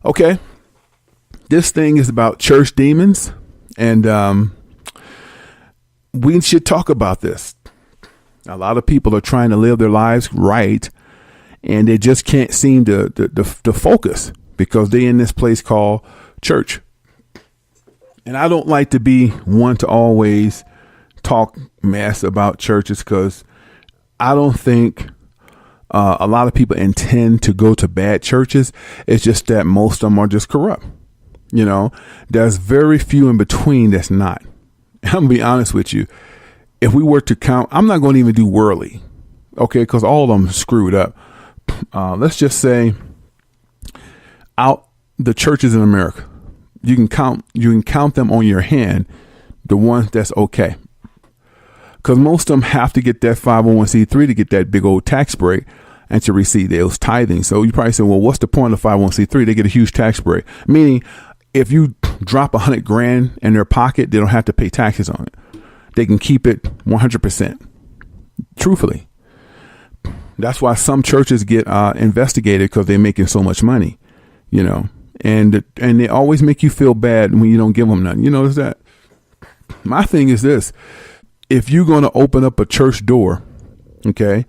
Okay. This thing is about church demons, and we should talk about this. A lot of people are trying to live their lives right, and they just can't seem to focus because they're in this place called church. And I don't like to be one to always talk mess about churches, because I don't think a lot of people intend to go to bad churches. It's just that most of them are just corrupt. You know, there's very few in between that's not. I'm gonna be honest with you. If we were to count, I'm not going to even do worldly, okay, because all of them screwed up. Let's just say out the churches in America, you can count them on your hand, the ones that's okay. Because most of them have to get that 501c3 to get that big old tax break and to receive those tithing. So you probably say, well, what's the point of 501c3? They get a huge tax break. Meaning, if you drop $100,000 in their pocket, they don't have to pay taxes on it. They can keep it 100%. Truthfully, that's why some churches get investigated, because they're making so much money, you know, and they always make you feel bad when you don't give them nothing. You notice that? My thing is this: if you're going to open up a church door, okay,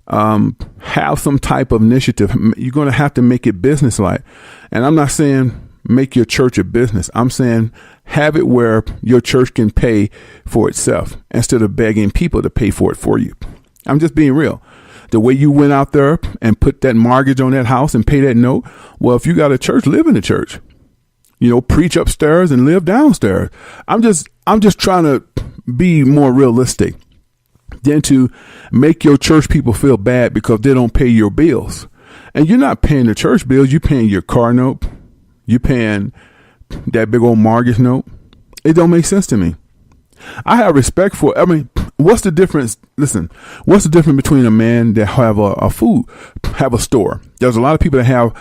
have some type of initiative. You're going to have to make it business-like. And I'm not saying make your church a business. I'm saying have it where your church can pay for itself instead of begging people to pay for it for you. I'm just being real. The way you went out there and put that mortgage on that house and pay that note. Well, if you got a church, live in the church, you know, preach upstairs and live downstairs. I'm just trying to be more realistic than to make your church people feel bad because they don't pay your bills. And you're not paying the church bills. You're paying your car note. You're paying that big old mortgage note. It don't make sense to me. I have respect for, I mean, what's the difference? Listen, what's the difference between a man that have have a store? There's a lot of people that have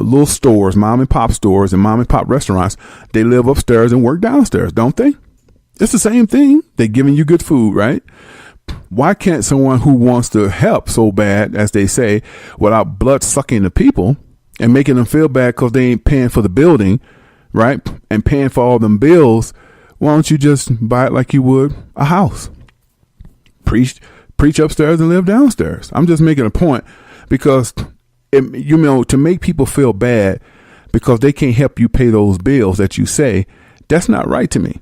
little stores, mom and pop stores and mom and pop restaurants. They live upstairs and work downstairs, don't they? It's the same thing. They're giving you good food, right? Why can't someone who wants to help so bad, as they say, without blood sucking the people and making them feel bad because they ain't paying for the building, right? And paying for all them bills, why don't you just buy it like you would a house? Preach upstairs and live downstairs. I'm just making a point because, to make people feel bad because they can't help you pay those bills that you say, that's not right to me.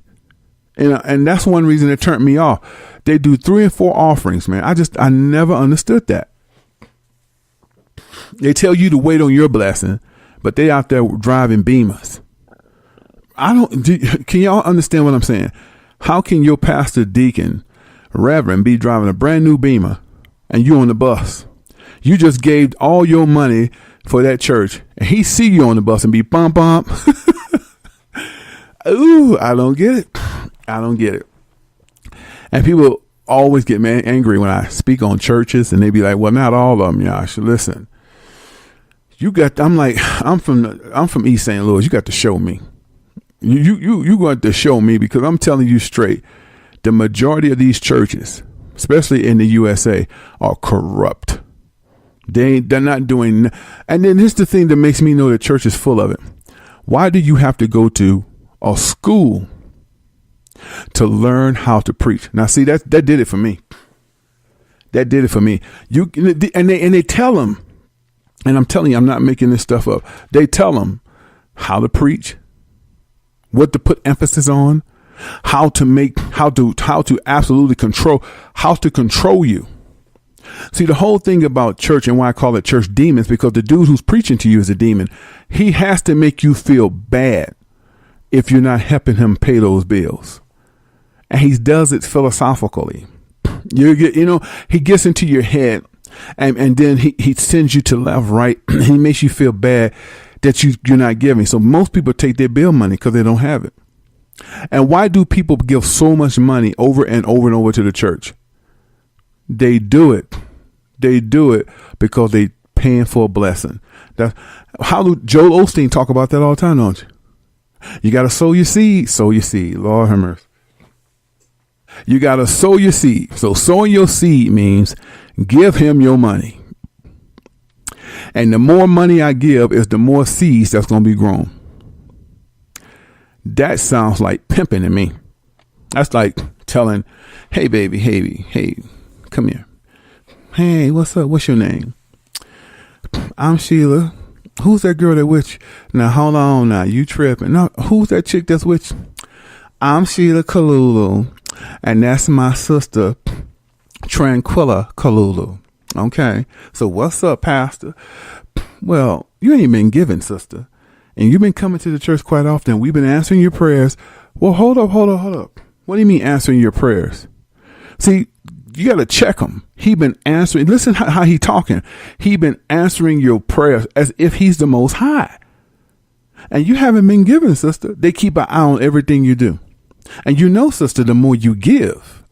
And that's one reason it turned me off. They do 3 and 4 offerings, man. I never understood that. They tell you to wait on your blessing, but they out there driving Beamers. Can y'all understand what I'm saying? How can your pastor, deacon, reverend be driving a brand new Beamer and you on the bus? You just gave all your money for that church and he see you on the bus and be bump. Ooh, I don't get it. And people always get angry when I speak on churches, and they be like, well, not all of them, Yash. Listen, I'm from East St. Louis. You got to show me. You got to show me, because I'm telling you straight, the majority of these churches, especially in the USA, are corrupt. They're not doing. And then here's the thing that makes me know the church is full of it. Why do you have to go to a school to learn how to preach? Now, see, that did it for me. That did it for me. And they tell them, and I'm telling you, I'm not making this stuff up. They tell them how to preach, what to put emphasis on, how to absolutely control you. See, the whole thing about church, and why I call it church demons, because the dude who's preaching to you is a demon. He has to make you feel bad if you're not helping him pay those bills. And he does it philosophically. He gets into your head, and then he sends you to left, right. He makes you feel bad that you're not giving. So most people take their bill money because they don't have it. And why do people give so much money over and over and over to the church? They do it because they paying for a blessing. How do Joel Osteen talk about that all the time, don't you? You got to sow your seed. Lord have mercy. You got to sow your seed. So sowing your seed means give him your money. And the more money I give is the more seeds that's going to be grown. That sounds like pimping to me. That's like telling, hey, baby, hey, come here. Hey, what's up? What's your name? I'm Sheila. Who's that girl that with you? Now, hold on now. You tripping. No, who's that chick that's with you? I'm Sheila Kalulu. And that's my sister, Tranquilla Kalulu. Okay. So what's up, Pastor? Well, you ain't been giving, sister. And you've been coming to the church quite often. We've been answering your prayers. Well, hold up. What do you mean answering your prayers? See, you got to check him. He been answering. Listen how he talking. He been answering your prayers as if he's the Most High. And you haven't been giving, sister. They keep an eye on everything you do. And you know, sister, the more you give,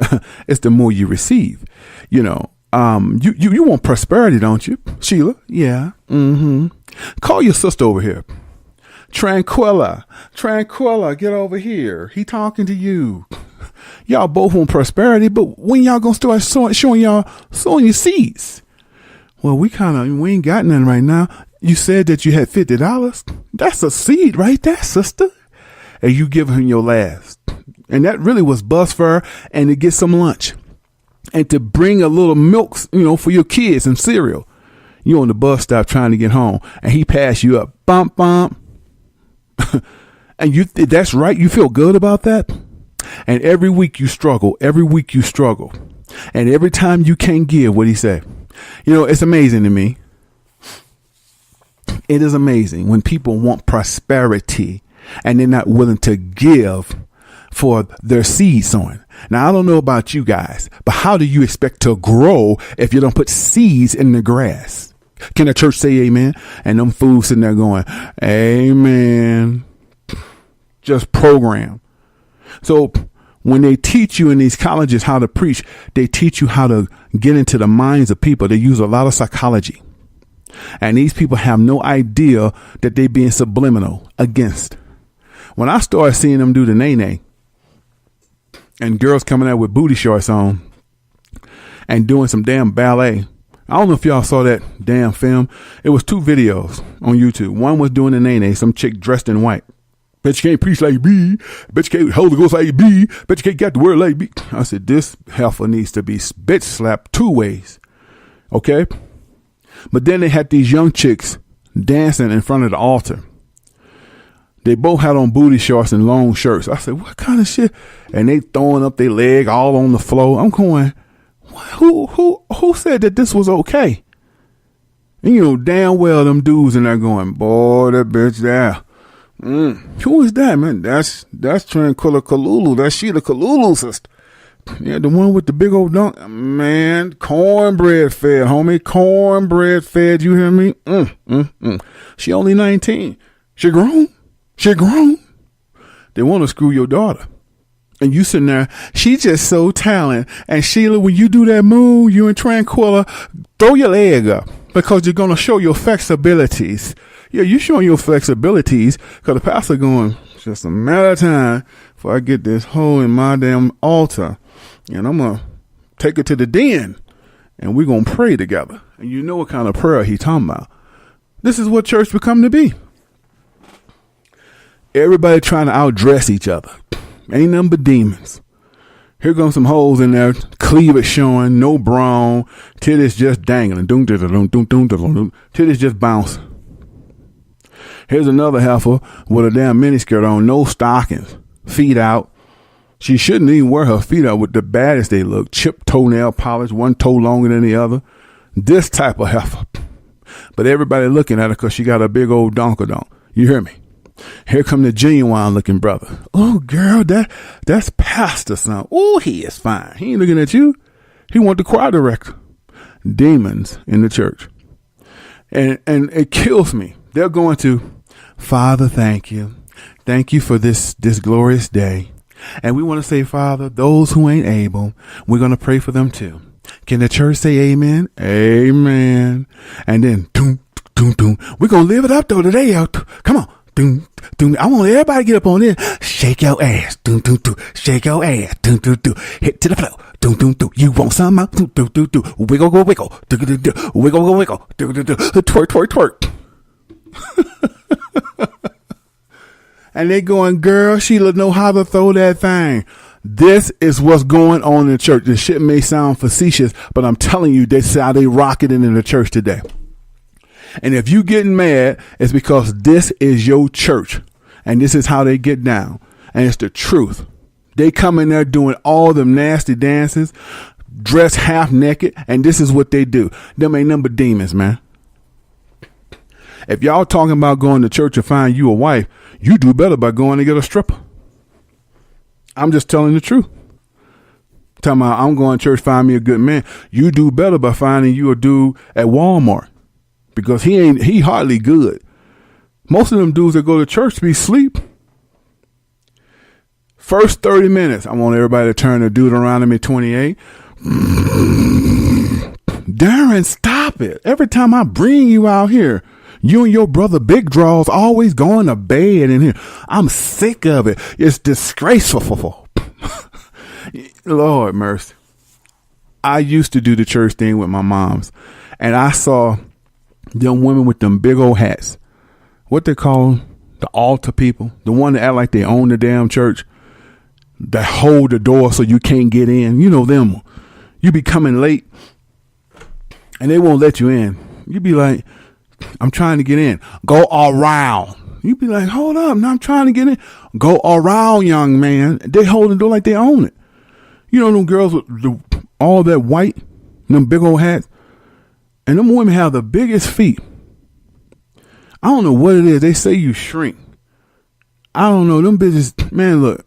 it's the more you receive. You know, you want prosperity, don't you, Sheila? Yeah. Mm-hmm. Call your sister over here. Tranquilla, get over here. He talking to you. Y'all both want prosperity, but when y'all gonna start showing y'all sowing your seeds? Well, we ain't got nothing right now. You said that you had $50. That's a seed right there, sister. And you give him your last. And that really was bus fare and to get some lunch. And to bring a little milk, for your kids and cereal. You on the bus stop trying to get home. And he passed you up. Bump. And that's right. You feel good about that? And every week you struggle. And every time you can't give, what he say? It's amazing to me. It is amazing when people want prosperity and they're not willing to give for their seed sowing. Now, I don't know about you guys, but how do you expect to grow if you don't put seeds in the grass? Can the church say amen? And them fools sitting there going, amen. Just program. So when they teach you in these colleges how to preach, they teach you how to get into the minds of people. They use a lot of psychology. And these people have no idea that they're being subliminal against. When I started seeing them do the nay-nay and girls coming out with booty shorts on and doing some damn ballet. I don't know if y'all saw that damn film. It was 2 videos on YouTube. One was doing the nay-nay, some chick dressed in white. Bet you can't preach like me. Bet you can't hold the ghost like me. Bet you can't get the word like me. I said, this heifer needs to be bitch slapped 2 ways. Okay? But then they had these young chicks dancing in front of the altar. They both had on booty shorts and long shirts. I said, what kind of shit? And they throwing up their leg all on the floor. I'm going, who said that this was okay? And damn well them dudes in there going, boy, that bitch there. Who is that, man? That's Tranquilla Kalulu. That's Sheila Kalulu sister. Yeah, the one with the big old dunk. Man, cornbread fed, homie. Cornbread fed, you hear me? She only 19. She grown. They want to screw your daughter. And you sitting there, she just so talented. And Sheila, when you do that move, you and Tranquilla, throw your leg up because you're going to show your flexibilities. Yeah, you showing your flexibilities because the pastor going, it's just a matter of time before I get this hole in my damn altar. And I'm going to take it to the den and we're going to pray together. And you know what kind of prayer he talking about. This is what church become to be. Everybody trying to outdress each other. Ain't nothing but demons. Here comes some holes in there, cleavage showing, no brawn, titties just dangling, titties just bouncing. Here's another heifer with a damn miniskirt on, no stockings, feet out. She shouldn't even wear her feet out with the baddest they look. Chipped toenail polish, one toe longer than the other. This type of heifer. But everybody looking at her because she got a big old donkadonk. You hear me? Here come the genuine looking brother. Oh, girl, that's pastor son. Oh, he is fine. He ain't looking at you. He want the choir director. Demons in the church. And it kills me. They're going to, Father, thank you. Thank you for this glorious day. And we want to say, Father, those who ain't able, we're going to pray for them too. Can the church say amen? Amen. And then, we're going to live it up though today. Come on. I want everybody to get up on this. Shake your ass. Shake your ass. Hit to the floor. Do do do. You want some? Do do do do. Wiggle go wiggle. Do do do. Wiggle go wiggle. Do do do. Twerk twerk twerk. And they going, girl, Sheila know how to throw that thing. This is what's going on in the church. This shit may sound facetious, but I'm telling you, this is how they rock it in the church today. And if you getting mad, it's because this is your church. And this is how they get down. And it's the truth. They come in there doing all them nasty dances, dressed half naked, and this is what they do. Them ain't nothing but demons, man. If y'all talking about going to church and find you a wife, you do better by going to get a stripper. I'm just telling the truth. Talking about I'm going to church, find me a good man. You do better by finding you a dude at Walmart, because he hardly good. Most of them dudes that go to church be asleep. First 30 minutes, I want everybody to turn to Deuteronomy 28. Darren, stop it. Every time I bring you out here, you and your brother Big Draws always going to bed in here. I'm sick of it. It's disgraceful. Lord mercy. I used to do the church thing with my moms, and I saw them women with them big old hats. What they call the altar people, the one that act like they own the damn church, that hold the door so you can't get in. You know them. You be coming late, and they won't let you in. You be like, I'm trying to get in. Go around. You be like, hold up. Now I'm trying to get in. Go around, young man. They hold the door like they own it. You know them girls with all that white, them big old hats. And them women have the biggest feet. I don't know what it is. They say you shrink. I don't know. Them bitches, man, look.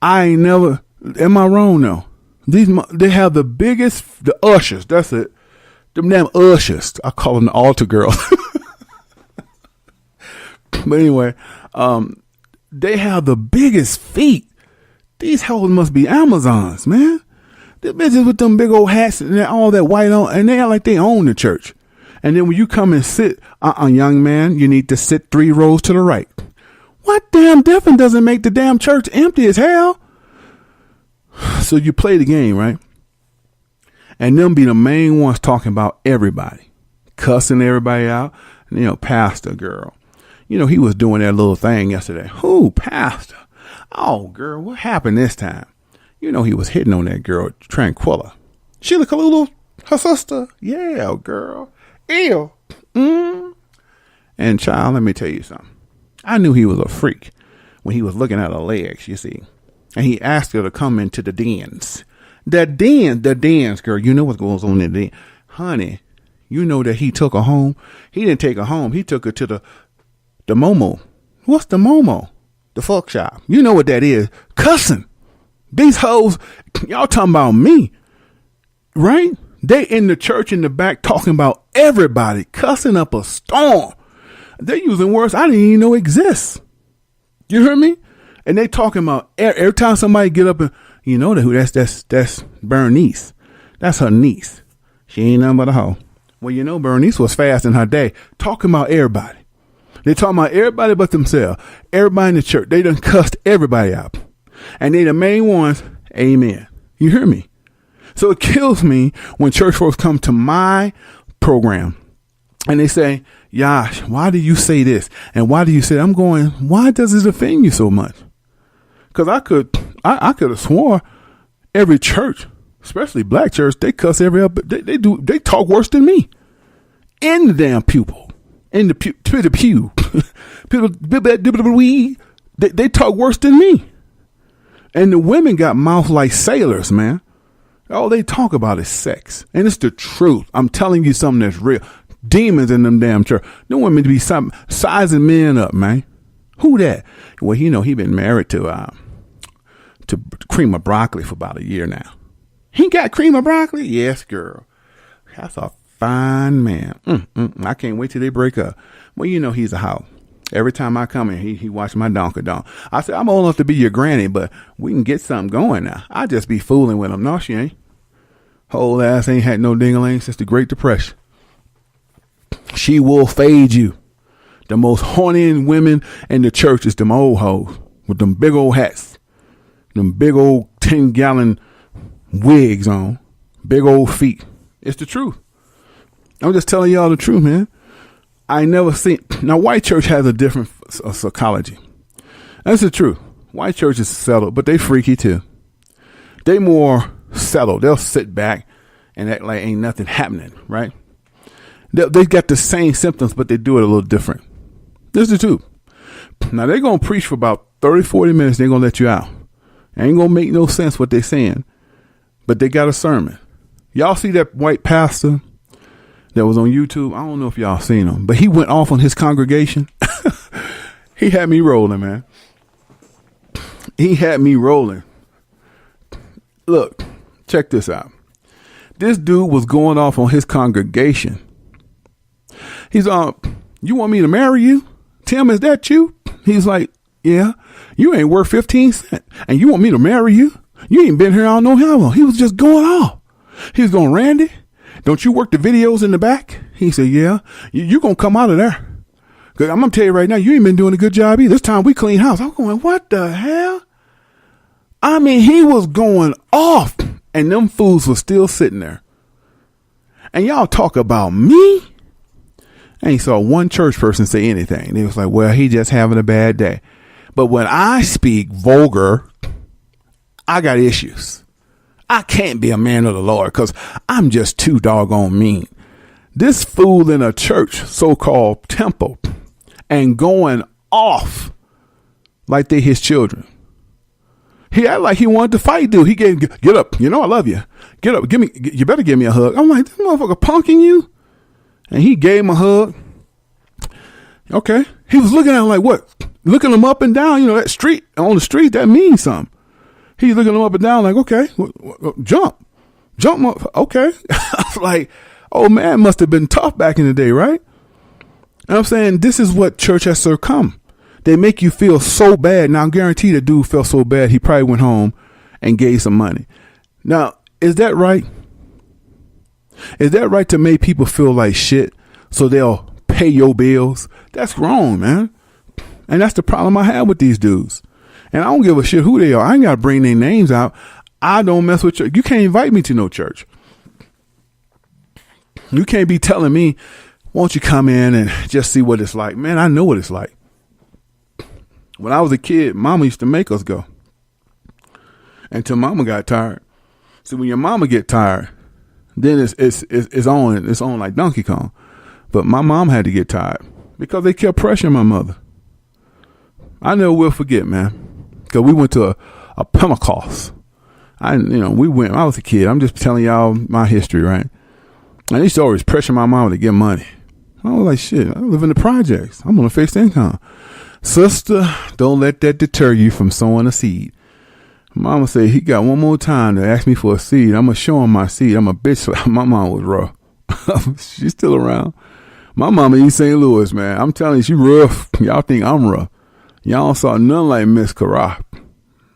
I ain't never, am I wrong though? They have the biggest, the ushers. That's it. Them damn ushers. I call them the altar girls. But anyway, they have the biggest feet. These hoes must be Amazons, man. The bitches with them big old hats and all that white on, and they act like they own the church. And then when you come and sit, young man, you need to sit 3 rows to the right. What damn difference does it make the damn church empty as hell? So you play the game, right? And them be the main ones talking about everybody, cussing everybody out. You know, pastor girl. You know, he was doing that little thing yesterday. Who, pastor? Oh, girl, what happened this time? You know, he was hitting on that girl, Tranquilla. Sheila Kalulu, her sister. Yeah, girl. Ew. And child, let me tell you something. I knew he was a freak when he was looking at her legs, you see. And he asked her to come into the dens. The dens, girl. You know what goes on in the den. Honey, you know that he took her home. He didn't take her home. He took her to the Momo. What's the Momo? The fuck shop. You know what that is. Cussing. These hoes, y'all talking about me, right? They in the church in the back talking about everybody, cussing up a storm. They're using words I didn't even know exists. You hear me? And they talking about every time somebody get up and, you know who that's Bernice. That's her niece. She ain't nothing but a hoe. Well, you know, Bernice was fast in her day, talking about everybody. They talking about everybody but themselves. Everybody in the church. They done cussed everybody out. And they the main ones. Amen. You hear me? So it kills me when church folks come to my program and they say, Yash, why do you say this? And why do you say that? I'm going, why does it offend you so much? Because I could have swore every church, especially black church, they cuss every other, they talk worse than me. In the damn pupil. In the pew. They talk worse than me. And the women got mouths like sailors, man. All they talk about is sex. And it's the truth. I'm telling you something that's real. Demons in them damn church. No women to be sizing men up, man. Who that? Well, you know, he been married to cream of broccoli for about a year now. He got cream of broccoli? Yes, girl. That's a fine man. I can't wait till they break up. Well, you know, he's a hoe. Every time I come in, he watch my donkey donk. I said, I'm old enough to be your granny, but we can get something going now. I just be fooling with him. No, she ain't. Whole ass ain't had no ding-a-ling since the Great Depression. She will fade you. The most horny women in the church is them old hoes with them big old hats, them big old 10-gallon wigs on, big old feet. It's the truth. I'm just telling y'all the truth, man. I never seen. Now, white church has a different psychology. That's the truth. White church is settled, but they freaky too. They more settled. They'll sit back and act like ain't nothing happening, right? They got the same symptoms, but they do it a little different. This is the truth. Now, they're going to preach for about 30, 40 minutes. They're going to let you out. Ain't going to make no sense what they're saying, but they got a sermon. Y'all see that white pastor that was on YouTube? I don't know if y'all seen him, but he went off on his congregation. He had me rolling, man. He had me rolling. Look, check this out. This dude was going off on his congregation. He's you want me to marry you? Tim, is that you? He's like, yeah, you ain't worth 15 cents. And you want me to marry you? You ain't been here, I don't know how long. He was just going off. He was going, Randy, don't you work the videos in the back? He said, yeah, you going to come out of there. Cause I'm going to tell you right now, you ain't been doing a good job either. This time we clean house. I'm going, what the hell? I mean, he was going off and them fools were still sitting there. And y'all talk about me? I ain't saw one church person say anything. They was like, well, he just having a bad day. But when I speak vulgar, I got issues. I can't be a man of the Lord because I'm just too doggone mean. This fool in a church, so-called temple, and going off like they his children. He acted like he wanted to fight, dude. He gave, get up. You know I love you. Get up. You better give me a hug. I'm like, this motherfucker punking you? And he gave him a hug. Okay. He was looking at him like, what? Looking him up and down. You know, that street, on the street, that means something. He's looking him up and down like, okay, jump up. Okay. I was like, oh man, must have been tough back in the day, right? And I'm saying this is what church has succumbed. They make you feel so bad. Now, I guarantee the dude felt so bad, he probably went home and gave some money. Now, is that right? Is that right to make people feel like shit so they'll pay your bills? That's wrong, man. And that's the problem I have with these dudes. And I don't give a shit who they are. I ain't got to bring their names out. I don't mess with church. You can't invite me to no church. You can't be telling me, won't you come in and just see what it's like? Man, I know what it's like. When I was a kid, mama used to make us go until mama got tired. See, when your mama get tired, then it's on like Donkey Kong. But my mom had to get tired because they kept pressuring my mother. I never will forget, man, because we went to a Pentecost. We went. I was a kid. I'm just telling y'all my history, right? And they used to always pressure my mom to get money. I was like, shit, I live in the projects. I'm on a fixed income. Sister, don't let that deter you from sowing a seed. Mama said he got one more time to ask me for a seed. I'm going to show him my seed. I'm a bitch. My mom was rough. She's still around. My mama in St. Louis, man. I'm telling you, she rough. Y'all think I'm rough. Y'all saw none like Miss Cara.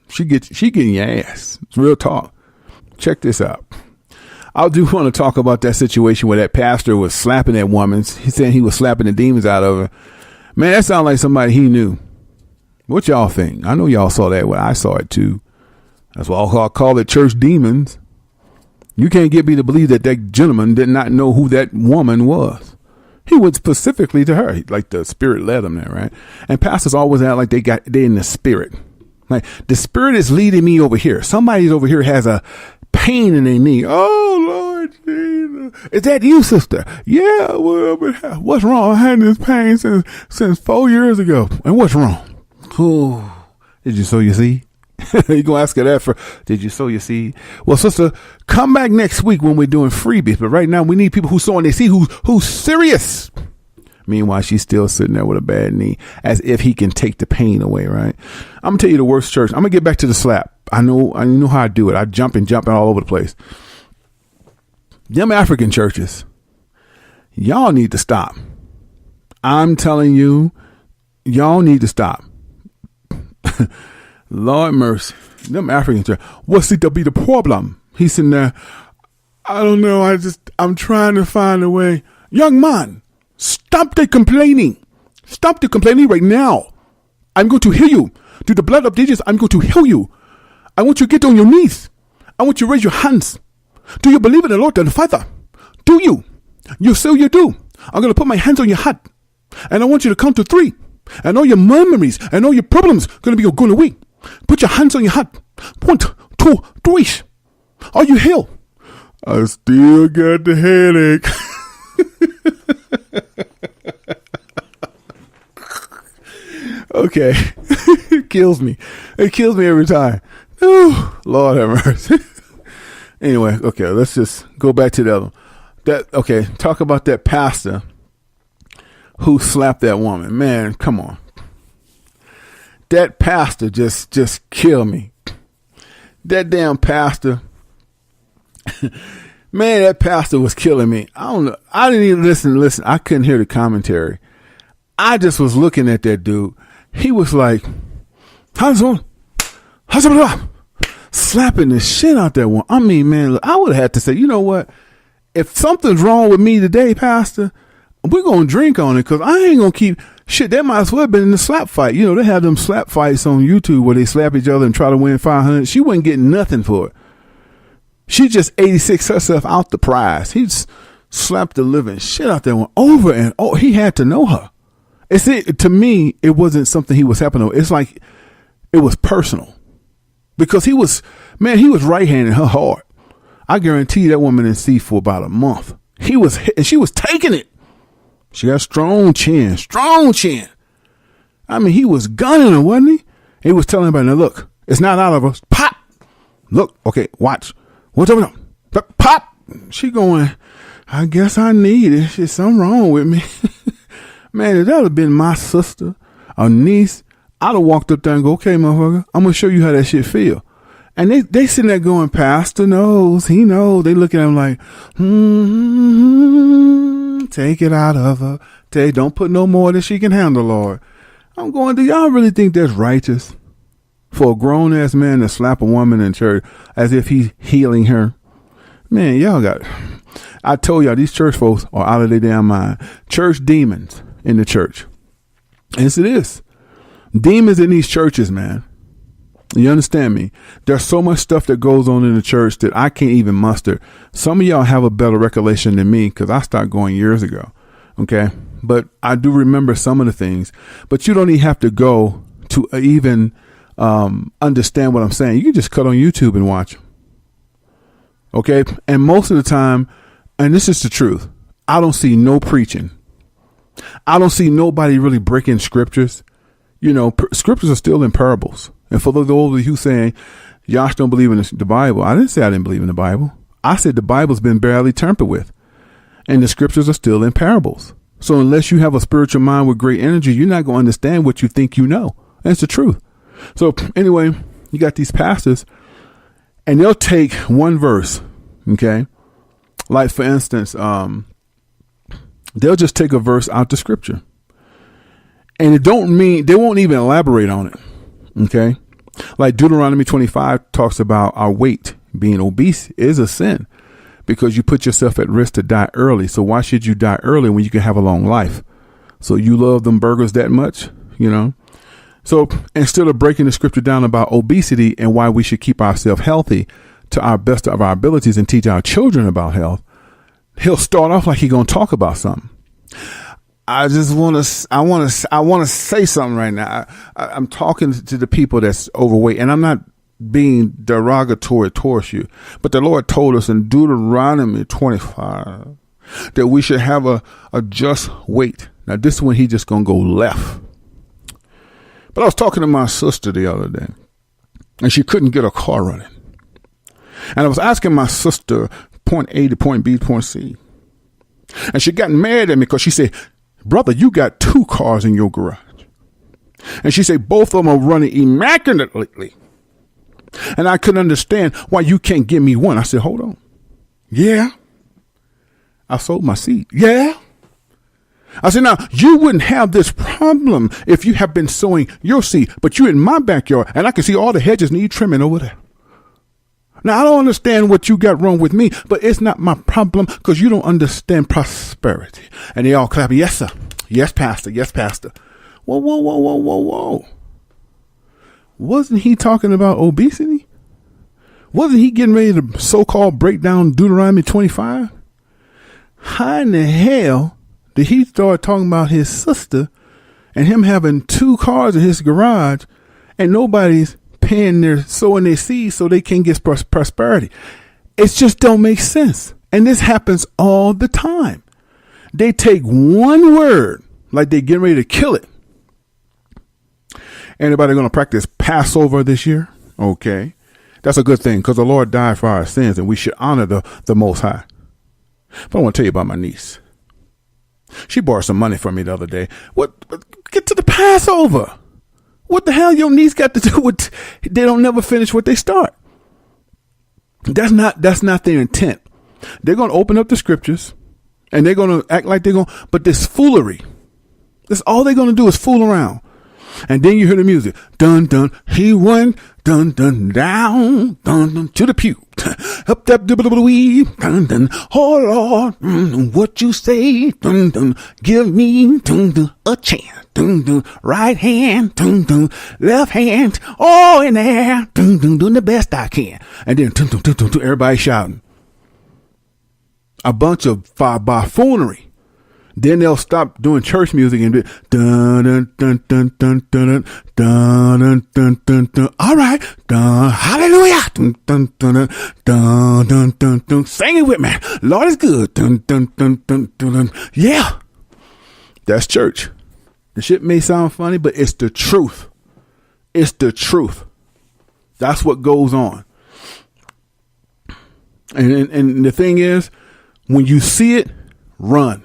She getting your ass. It's real talk. Check this out. I do want to talk about that situation where that pastor was slapping that woman. He said he was slapping the demons out of her. Man, that sounds like somebody he knew. What y'all think? I know y'all saw that. Well, I saw it too. That's why I call it church demons. You can't get me to believe that gentleman did not know who that woman was. He went specifically to her, like the spirit led him there, right? And pastors always act like they in the spirit. Like the spirit is leading me over here. Somebody's over here has a pain in their knee. Oh Lord Jesus, is that you, sister? Yeah. Well, but what's wrong? I had this pain since 4 years ago. And what's wrong? Oh, did you sow your seed? You gonna ask her that did you sow your seed? Well, sister, come back next week when we're doing freebies. But right now we need people who sowing their seed, who's serious. Meanwhile, she's still sitting there with a bad knee, as if he can take the pain away, right? I'm gonna tell you the worst church. I'm gonna get back to the slap. I know how I do it. I jumping all over the place. Them African churches, y'all need to stop. I'm telling you, y'all need to stop. Lord mercy. Them African church. What's it to be the problem? He's sitting there. I don't know. I'm trying to find a way. Young man, stop the complaining. Stop the complaining right now. I'm going to heal you. Through the blood of Jesus, I'm going to heal you. I want you to get on your knees. I want you to raise your hands. Do you believe in the Lord the Father? Do you? You say you do. I'm going to put my hands on your heart. And I want you to count to 3. And all your memories and all your problems going to be going away. Put your hands on your heart. 1, 2, 3. Are you healed? I still got the headache. Okay. It kills me. It kills me every time. Oh, Lord have mercy. Anyway, okay, let's just go back to the other one. Talk about that pastor who slapped that woman. Man, come on. That pastor just killed me. That damn pastor. Man, that pastor was killing me. I don't know. I didn't even listen. I couldn't hear the commentary. I just was looking at that dude. He was like, slapping the shit out that one. I mean, man, look, I would have had to say, you know what? If something's wrong with me today, pastor, we're going to drink on it, because I ain't going to keep shit. That might as well have been in the slap fight. You know, they have them slap fights on YouTube where they slap each other and try to win 500. She wasn't getting nothing for it. She just 86 herself out the prize. He just slapped the living shit out that one over and over. He had to know her. To me, it wasn't something he was helping her. It's like it was personal, because he was right-handing her hard. I guarantee that woman didn't see for about a month. She was taking it. She got strong chin. I mean, he was gunning her, wasn't he? He was telling everybody, now look, it's not out of us. Pop. Look, okay, watch. What's up? Pop. She going, I guess I need it. There's something wrong with me. Man, if that had been my sister or niece, I'd have walked up there and go, okay, motherfucker, I'm going to show you how that shit feel. And they sitting there going, Pastor knows, he knows. They looking at him like, take it out of her. Don't put no more than she can handle, Lord. I'm going, do y'all really think that's righteous for a grown-ass man to slap a woman in church as if he's healing her? Man, I told y'all, these church folks are out of their damn mind. Church demons in the church. Yes, it is. Demons in these churches, man. You understand me? There's so much stuff that goes on in the church that I can't even muster. Some of y'all have a better recollection than me, because I started going years ago. Okay. But I do remember some of the things, but you don't even have to go to even understand what I'm saying. You can just cut on YouTube and watch. Okay. And most of the time, and this is the truth, I don't see no preaching. I don't see nobody really breaking scriptures. You know, scriptures are still in parables. And for those of you saying, Josh don't believe in the Bible, I didn't say I didn't believe in the Bible. I said the Bible's been barely tampered with. And the scriptures are still in parables. So unless you have a spiritual mind with great energy, you're not going to understand what you think you know. That's the truth. So anyway, you got these pastors, and they'll take one verse, okay? Like, for instance, they'll just take a verse out the scripture. And it don't mean, they won't even elaborate on it. Okay. Like Deuteronomy 25 talks about our weight. Being obese is a sin because you put yourself at risk to die early. So why should you die early when you can have a long life? So you love them burgers that much, you know? So instead of breaking the scripture down about obesity and why we should keep ourselves healthy to our best of our abilities and teach our children about health, he'll start off like he's going to talk about something. I want to say something right now. I'm talking to the people that's overweight, and I'm not being derogatory towards you, but the Lord told us in Deuteronomy 25 that we should have a just weight. Now this is when he just going to go left. But I was talking to my sister the other day, and she couldn't get a car running. And I was asking my sister point A to point B to point C. And she got mad at me because she said, brother, you got 2 cars in your garage. And she said, both of them are running immaculately. And I couldn't understand why you can't give me one. I said, hold on. Yeah. I sold my seed. Yeah. I said, now you wouldn't have this problem if you have been sowing your seed, but you're in my backyard and I can see all the hedges need trimming over there. Now, I don't understand what you got wrong with me, but it's not my problem because you don't understand prosperity. And they all clap. Yes, sir. Yes, pastor. Yes, pastor. Whoa. Wasn't he talking about obesity? Wasn't he getting ready to so-called break down Deuteronomy 25? How in the hell did he start talking about his sister and him having 2 cars in his garage and nobody's sowing their seeds so they can get prosperity? It just don't make sense. And this happens all the time. They take one word like they getting ready to kill it. Anybody going to practice Passover this year? Okay. That's a good thing because the Lord died for our sins and we should honor the Most High. But I want to tell you about my niece. She borrowed some money from me the other day. Get to the Passover. What the hell your niece got to do with, they don't never finish what they start. That's not their intent. They're going to open up the scriptures and they're going to act like but this foolery, that's all they're going to do is fool around. And then you hear the music. Dun, dun, he went, dun, dun, down, dun, dun, to the pew. Up, that, wee, dun, dun, oh Lord, what you say, dun, dun, give me, dun, dun, a chance, dun, dun, right hand, dun, dun, left hand, oh, in there, dun, dun, doing the best I can. And then, dun, dun, dun, dun, dun, everybody shouting. A bunch of buffoonery. Then they'll stop doing church music and be dun dun dun dun dun dun dun dun dun dun dun. All right, dun hallelujah, dun dun dun dun dun dun dun. Sing it with me. Lord is good. Dun dun dun dun dun dun. Yeah, that's church. The shit may sound funny, but it's the truth. It's the truth. That's what goes on. And the thing is, when you see it, run.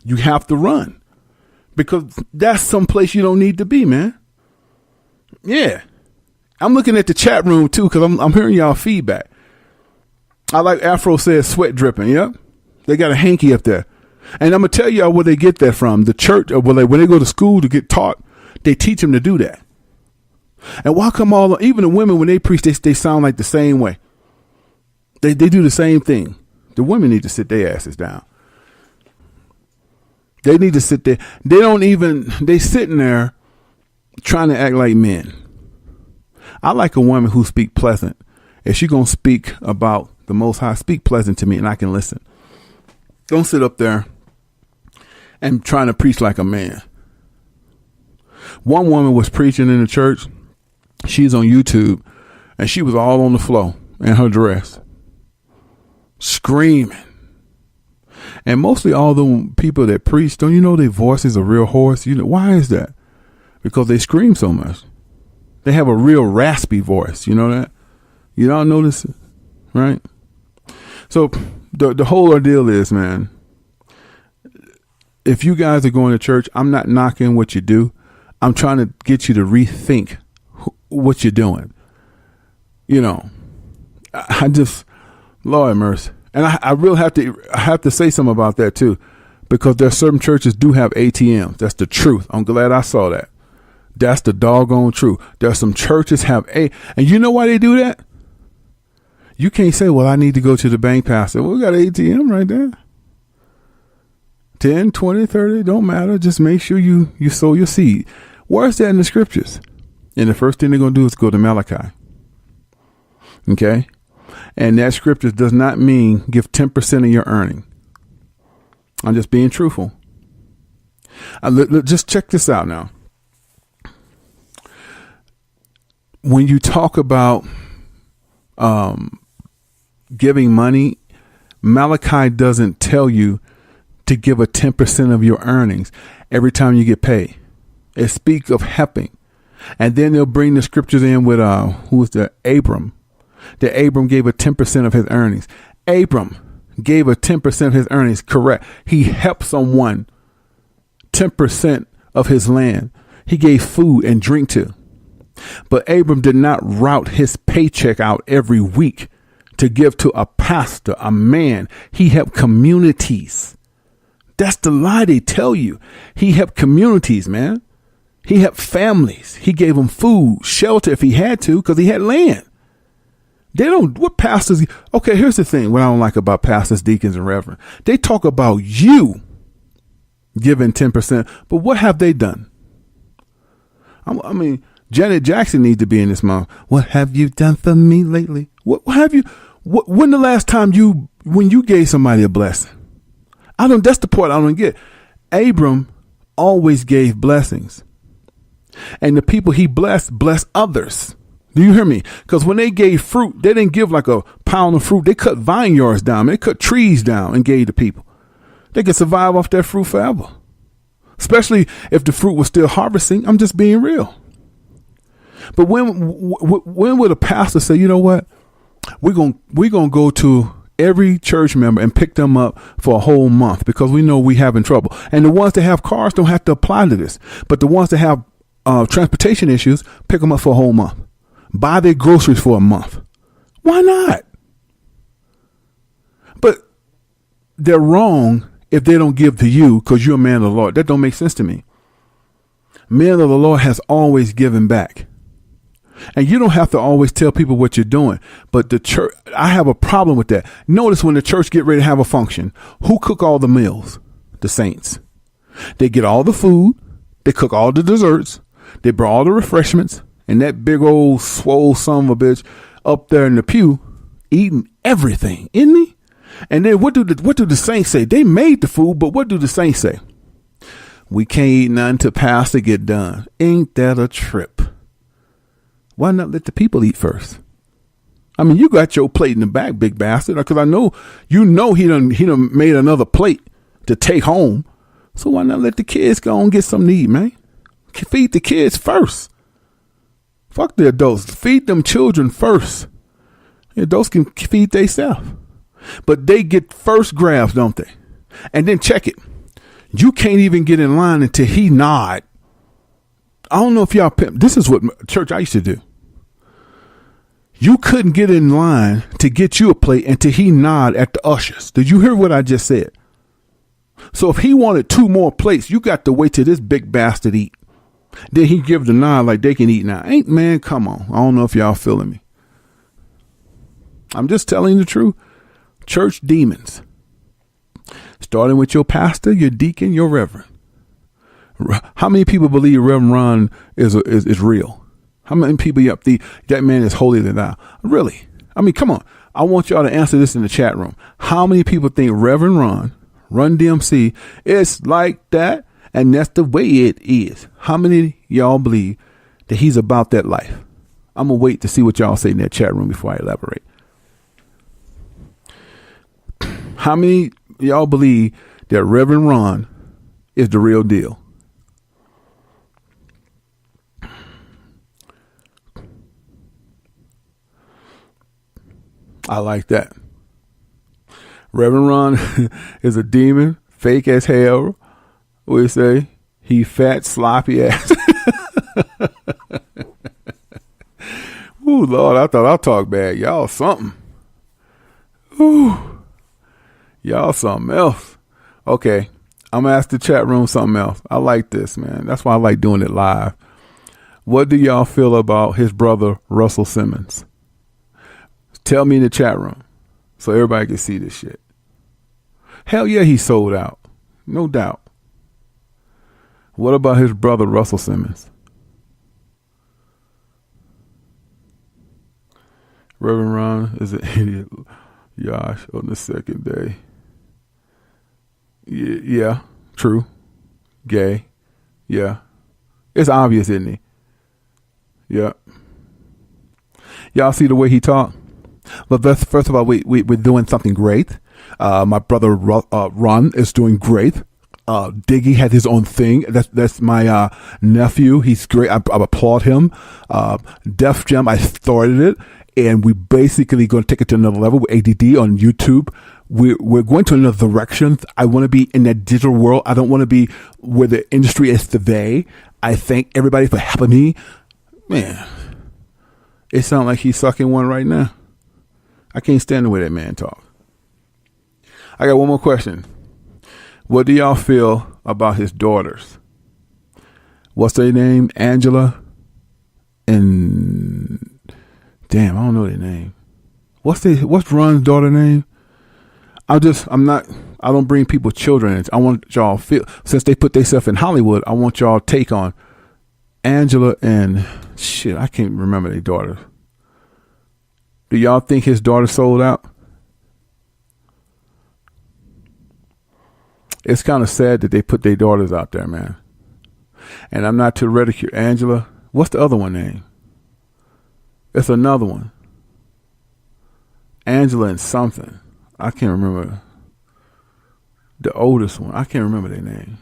You have to run because that's someplace you don't need to be, man. Yeah. I'm looking at the chat room too because I'm hearing y'all feedback. I like Afro says sweat dripping. Yep. They got a hanky up there. And I'm going to tell y'all where they get that from. The church, or when they go to school to get taught, they teach them to do that. And why come even the women, when they preach, they sound like the same way. They do the same thing. The women need to sit their asses down. They need to sit there. They sitting there trying to act like men. I like a woman who speak pleasant. If she going to speak about the Most High, speak pleasant to me and I can listen. Don't sit up there and trying to preach like a man. One woman was preaching in the church. She's on YouTube and she was all on the floor in her dress, screaming. And mostly all the people that preach, don't you know their voices are real hoarse? You know, why is that? Because they scream so much. They have a real raspy voice. You know that? You don't notice it, right? So the whole ordeal is, man, if you guys are going to church, I'm not knocking what you do. I'm trying to get you to rethink what you're doing. You know, I just, Lord mercy. And I really have to say something about that too, because there's certain churches do have ATMs. That's the truth. I'm glad I saw that. That's the doggone truth. There's some churches have and you know why they do that? You can't say, well, I need to go to the bank, pastor. Well, we got an ATM right there. 10, 20, 30, don't matter. Just make sure you sow your seed. Where's that in the scriptures? And the first thing they're going to do is go to Malachi. Okay. And that scripture does not mean give 10% of your earning. I'm just being truthful. Just check this out now. When you talk about giving money, Malachi doesn't tell you to give a 10% of your earnings every time you get paid. It speaks of helping. And then they'll bring the scriptures in with who was the Abram. That Abram gave a 10% of his earnings. Abram gave a 10% of his earnings. Correct. He helped someone 10% of his land. He gave food and drink to. But Abram did not route his paycheck out every week to give to a pastor, a man. He helped communities. That's the lie they tell you. He helped communities, man. He helped families. He gave them food, shelter if he had to, because he had land. They don't, what pastors, okay, here's the thing, what I don't like about pastors, deacons, and reverends. They talk about you giving 10%, but what have they done? I mean, Janet Jackson needs to be in this month. What have you done for me lately? What have you? When the last time when you gave somebody a blessing? That's the part I don't get. Abram always gave blessings, and the people he blessed others. Do you hear me? Because when they gave fruit, they didn't give like a pound of fruit. They cut vineyards down. They cut trees down and gave to people. They could survive off that fruit forever, especially if the fruit was still harvesting. I'm just being real. But when would a pastor say, you know what, we're gonna go to every church member and pick them up for a whole month because we know we having trouble. And the ones that have cars don't have to apply to this, but the ones that have transportation issues, pick them up for a whole month. Buy their groceries for a month. Why not? But they're wrong if they don't give to you because you're a man of the Lord. That don't make sense to me. Men of the Lord has always given back. And you don't have to always tell people what you're doing. But the church, I have a problem with that. Notice when the church get ready to have a function, who cook all the meals? The saints. They get all the food. They cook all the desserts. They bring all the refreshments. And that big old swole son of a bitch up there in the pew eating everything, isn't he? And then what do the saints say? They made the food, but what do the saints say? We can't eat nothing till pastor get done. Ain't that a trip? Why not let the people eat first? I mean, you got your plate in the back, big bastard, because I know he done made another plate to take home. So why not let the kids go and get something to eat, man? Feed the kids first. Fuck the adults. Feed them children first. The adults can feed themselves. But they get first grabs, don't they? And then check it. You can't even get in line until he nod. I don't know if y'all, this is what church I used to do. You couldn't get in line to get you a plate until he nod at the ushers. Did you hear what I just said? So if he wanted 2 more plates, you got to wait till this big bastard eat. Then he give the nod like they can eat now. Man, come on. I don't know if y'all feeling me. I'm just telling you the truth. Church demons. Starting with your pastor, your deacon, your reverend. How many people believe Reverend Ron is real? How many people that man is holier than thou? Really? I mean, come on. I want y'all to answer this in the chat room. How many people think Reverend Run DMC is like that? And that's the way it is. How many y'all believe that he's about that life? I'm going to wait to see what y'all say in that chat room before I elaborate. How many y'all believe that Reverend Ron is the real deal? I like that. Reverend Ron is a demon, fake as hell. What do you say? He fat, sloppy ass. Ooh, Lord, I thought I'll talk bad. Y'all something. Ooh. Y'all something else. Okay. I'm going to ask the chat room something else. I like this, man. That's why I like doing it live. What do y'all feel about his brother, Russell Simmons? Tell me in the chat room so everybody can see this shit. Hell yeah, he sold out. No doubt. What about his brother, Russell Simmons? Reverend Ron is an idiot. Yash on the second day. Yeah, true. Gay. Yeah. It's obvious, isn't he? Yeah. Y'all see the way he talk? But first of all, we're doing something great. My brother Ron is doing great. Diggy had his own thing. That's my nephew. He's great. I applaud him. Def Jam, I started it, and we basically going to take it to another level with ADD on YouTube. We're going to another direction. I want to be in that digital world. I don't want to be where the industry is today. I thank everybody for helping me. Man, it sounds like he's sucking one right now. I can't stand the way that man talk. I got one more question. What do y'all feel about his daughters? What's their name? Angela and damn, I don't know their name. What's Ron's daughter name? I don't bring people children in. I want y'all feel, since they put themselves in Hollywood, I want y'all take on Angela and Shit, I can't remember their daughters. Do y'all think his daughter sold out? It's kind of sad that they put their daughters out there, man. And I'm not to ridicule Angela. What's the other one name? It's another one. Angela and something. I can't remember. The oldest one. I can't remember their name.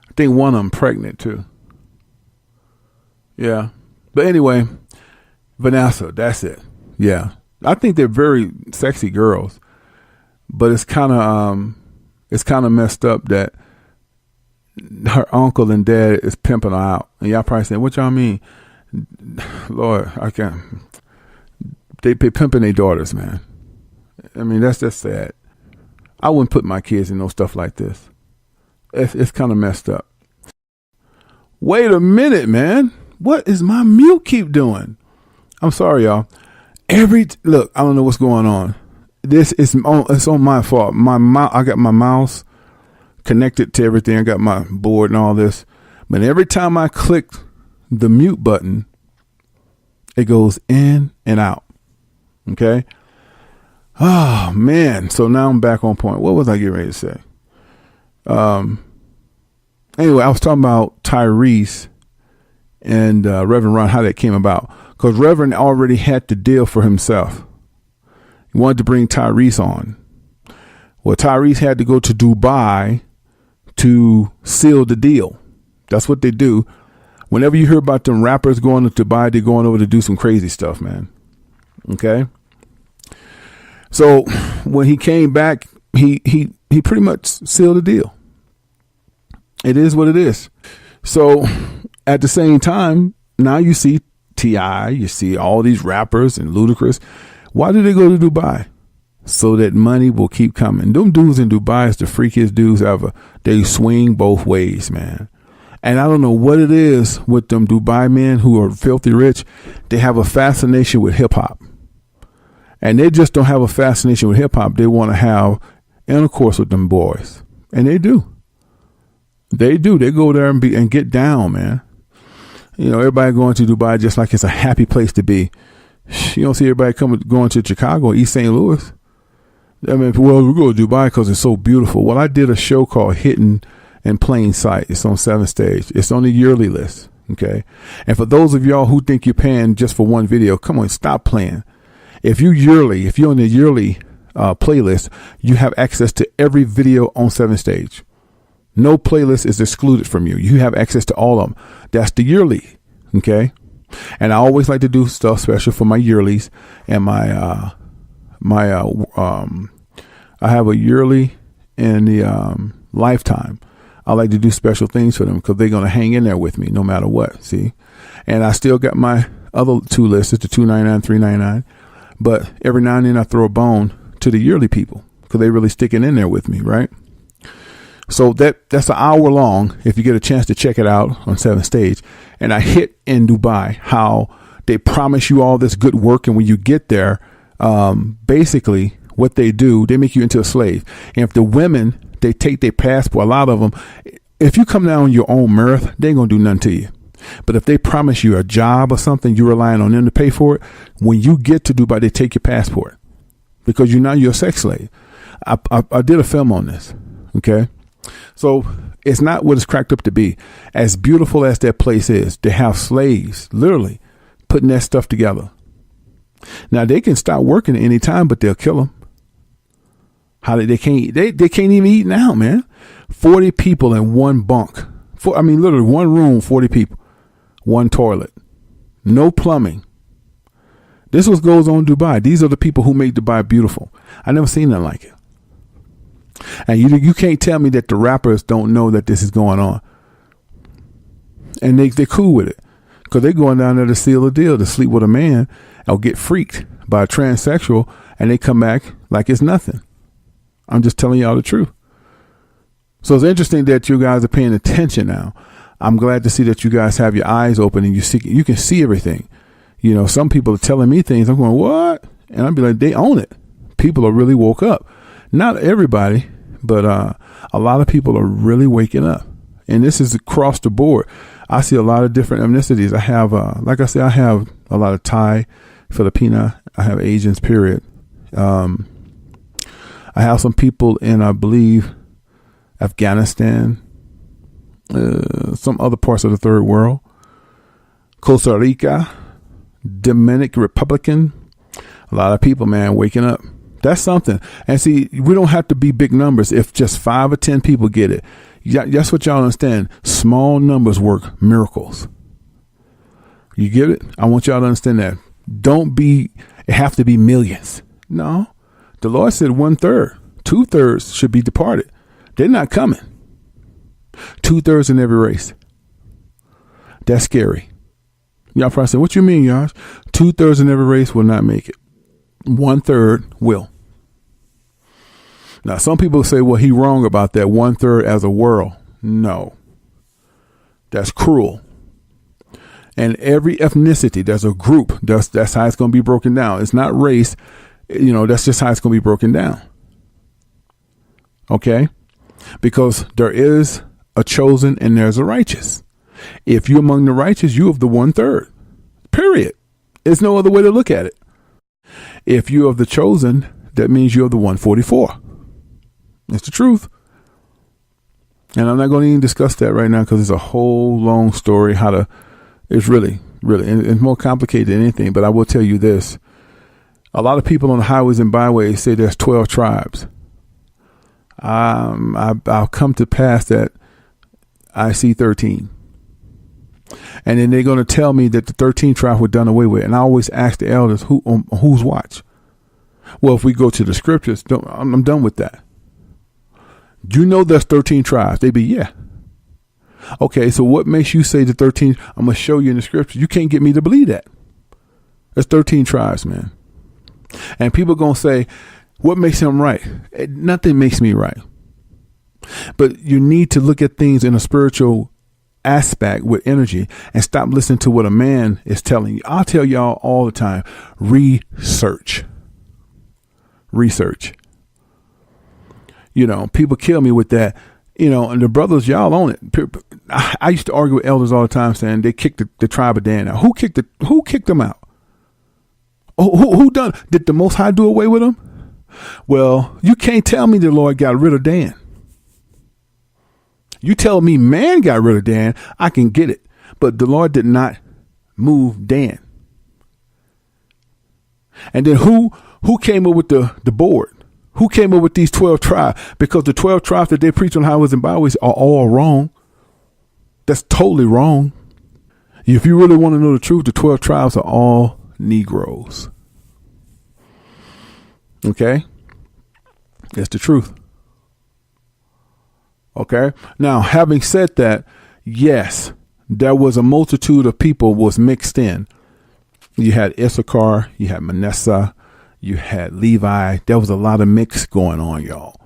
I think one of them pregnant too. Yeah. But anyway, Vanessa, that's it. Yeah. I think they're very sexy girls. But it's kind of messed up that her uncle and dad is pimping her out. And y'all probably saying, what y'all mean? Lord, I can't. They pimping their daughters, man. I mean, that's just sad. I wouldn't put my kids in no stuff like this. It's kind of messed up. Wait a minute, man. What is my mute keep doing? I'm sorry, y'all. Look, I don't know what's going on. It's on my fault. I got my mouse connected to everything. I got my board and all this. But every time I click the mute button, it goes in and out. Okay. Oh man. So now I'm back on point. What was I getting ready to say? Anyway, I was talking about Tyrese and Reverend Ron, how that came about. Because Reverend already had the deal for himself. He wanted to bring Tyrese on. Well, Tyrese had to go to Dubai to seal the deal. That's what they do. Whenever you hear about them rappers going to Dubai, they're going over to do some crazy stuff, man. Okay. So when he came back, he pretty much sealed the deal. It is what it is. So at the same time, now you see T.I., you see all these rappers and Ludacris. Why do they go to Dubai? So that money will keep coming. Them dudes in Dubai is the freakiest dudes ever. They swing both ways, man. And I don't know what it is with them Dubai men who are filthy rich. They have a fascination with hip hop. And they just don't have a fascination with hip hop. They want to have intercourse with them boys. And they do. They do. They go there and get down, man. You know, everybody going to Dubai just like it's a happy place to be. You don't see everybody going to Chicago, East St. Louis. I mean, well, we go to Dubai because it's so beautiful. Well, I did a show called Hidden in Plain Sight. It's on 7th Stage. It's on the yearly list. Okay. And for those of y'all who think you're paying just for one video, come on, stop playing. If you're on the yearly playlist, you have access to every video on 7th Stage. No playlist is excluded from you. You have access to all of them. That's the yearly. Okay. And I always like to do stuff special for my yearlies and I have a yearly and the lifetime. I like to do special things for them because they're going to hang in there with me no matter what. See, and I still got my other two lists, the $2.99, $3.99, but every now and then I throw a bone to the yearly people because they really sticking in there with me. Right. So that's an hour long. If you get a chance to check it out on 7th Stage, and I hit in Dubai how they promise you all this good work. And when you get there, basically what they do, they make you into a slave. And if the women, they take their passport, a lot of them, if you come down on your own mirth, they ain't going to do nothing to you. But if they promise you a job or something, you're relying on them to pay for it. When you get to Dubai, they take your passport because you're a sex slave. I did a film on this. Okay. So it's not what it's cracked up to be. As beautiful as that place is, they have slaves literally putting that stuff together. Now they can stop working at any time, but they'll kill them. They can't even eat now, man. 40 people in one bunk. Literally one room, 40 people, one toilet, no plumbing. This is what goes on in Dubai. These are the people who make Dubai beautiful. I never seen nothing like it. And you can't tell me that the rappers don't know that this is going on. And they're cool with it. Because they're going down there to seal a deal, to sleep with a man or get freaked by a transsexual, and they come back like it's nothing. I'm just telling y'all the truth. So it's interesting that you guys are paying attention now. I'm glad to see that you guys have your eyes open and you can see everything. You know, some people are telling me things. I'm going, what? And I'll be like, they own it. People are really woke up. Not everybody, but a lot of people are really waking up. And this is across the board. I see a lot of different ethnicities. I have, like I said, I have a lot of Thai, Filipina. I have Asians, period. I have some people in, I believe, Afghanistan, some other parts of the third world, Costa Rica, Dominican Republican. A lot of people, man, waking up. That's something. And see, we don't have to be big numbers. If just 5 or 10 people get it, that's what y'all understand. Small numbers work miracles. You get it? I want y'all to understand that. It have to be millions. No, the Lord said 1/3, 2/3 should be departed. They're not coming. 2/3 in every race. That's scary. Y'all probably say, what you mean, Josh? 2/3 in every race will not make it. 1/3 will. Now, some people say, well, he wrong about that 1/3 as a world. No, that's cruel. And every ethnicity, there's a group. That's how it's going to be broken down. It's not race. That's just how it's going to be broken down. Okay? Because there is a chosen and there's a righteous. If you're among the righteous, you of the 1/3. Period. There's no other way to look at it. If you're of the chosen, that means you're of the 144. It's the truth. And I'm not going to even discuss that right now because it's a whole long story. It's really, and it's more complicated than anything. But I will tell you this. A lot of people on the highways and byways say there's 12 tribes. I'll come to pass that I see 13. And then they're going to tell me that the 13 tribes were done away with. And I always ask the elders, whose watch? Well, if we go to the scriptures, I'm done with that. Do you know there's 13 tribes? They be, yeah. Okay, so what makes you say the 13? I'm going to show you in the scriptures. You can't get me to believe that. There's 13 tribes, man. And people going to say, what makes him right? Nothing makes me right. But you need to look at things in a spiritual aspect with energy and stop listening to what a man is telling you. I'll tell y'all all the time, research. People kill me with that, and the brothers, y'all own it. I used to argue with elders all the time saying they kicked the tribe of Dan out. Who kicked them out? Who done? Did the Most High do away with them? Well, you can't tell me the Lord got rid of Dan. You tell me man got rid of Dan, I can get it. But the Lord did not move Dan. And then who came up with the board? Who came up with these 12 tribes? Because the 12 tribes that they preach on highways and byways are all wrong. That's totally wrong. If you really want to know the truth, the 12 tribes are all Negroes. Okay? That's the truth. Okay? Now, having said that, yes, there was a multitude of people was mixed in. You had Issachar, you had Manasseh, you had Levi. There was a lot of mix going on, y'all.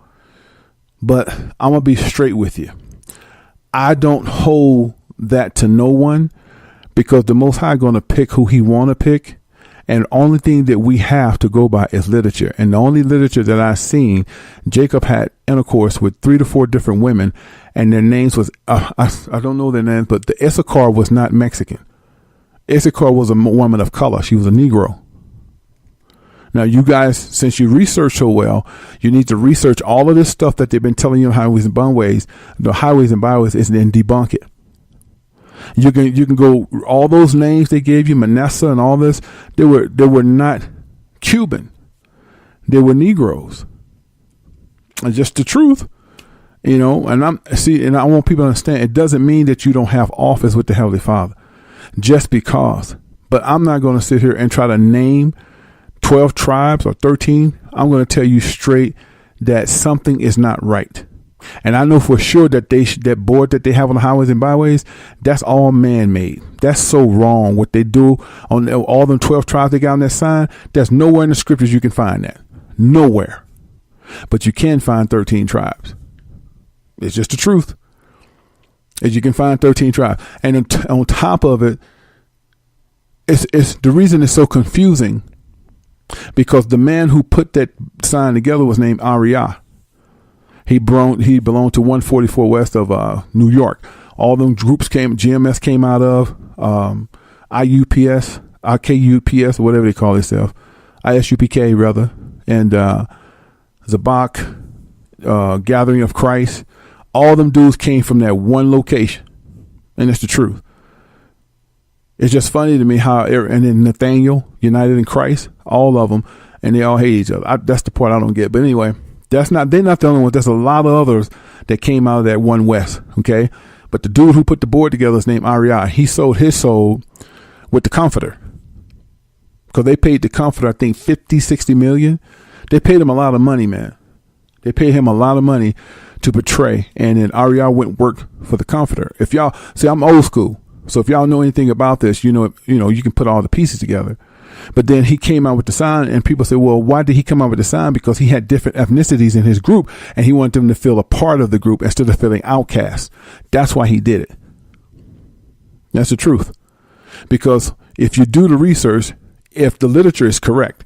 But I'm going to be straight with you. I don't hold that to no one because the Most High going to pick who he want to pick. And the only thing that we have to go by is literature. And the only literature that I've seen, Jacob had intercourse with 3 to 4 different women, and their names was, I don't know their names, but the Issachar was not Mexican. Issachar was a woman of color. She was a Negro. Now, you guys, since you research so well, you need to research all of this stuff that they've been telling you on highways and byways. The highways and byways is then debunk it. You can go all those names they gave you, Manasseh and all this. They were not Cuban. They were Negroes. And just the truth, and I want people to understand. It doesn't mean that you don't have office with the Heavenly Father, just because. But I'm not going to sit here and try to name 12 tribes or 13. I'm going to tell you straight that something is not right. And I know for sure that that board that they have on the highways and byways, that's all man-made. That's so wrong what they do on all them 12 tribes they got on that sign. There's nowhere in the scriptures you can find that. Nowhere. But you can find 13 tribes. It's just the truth. As you can find 13 tribes. And on top of it, it's the reason it's so confusing because the man who put that sign together was named Ariah. He belonged to 144 west of New York. all them groups GMS came out of, IUPS, KUPS, whatever they call themselves, ISUPK rather, and Zabak, Gathering of Christ. All them dudes came from that one location, and it's the truth. It's just funny to me how, and then Nathaniel, United in Christ, all of them, and they all hate each other. That's the part I don't get. But anyway, they're not the only ones. There's a lot of others that came out of that one West. Okay. But the dude who put the board together is named Ariah. He sold his soul with the Comforter, because they paid the Comforter, I think 50, 60 million. They paid him a lot of money, man. They paid him a lot of money to portray. And then Ariah went work for the Comforter. If y'all see, I'm old school. So if y'all know anything about this, you know, you can put all the pieces together. But then he came out with the sign, and people say, well, why did he come out with the sign? Because he had different ethnicities in his group, and he wanted them to feel a part of the group instead of feeling outcast. That's why he did it. That's the truth. Because if you do the research, if the literature is correct,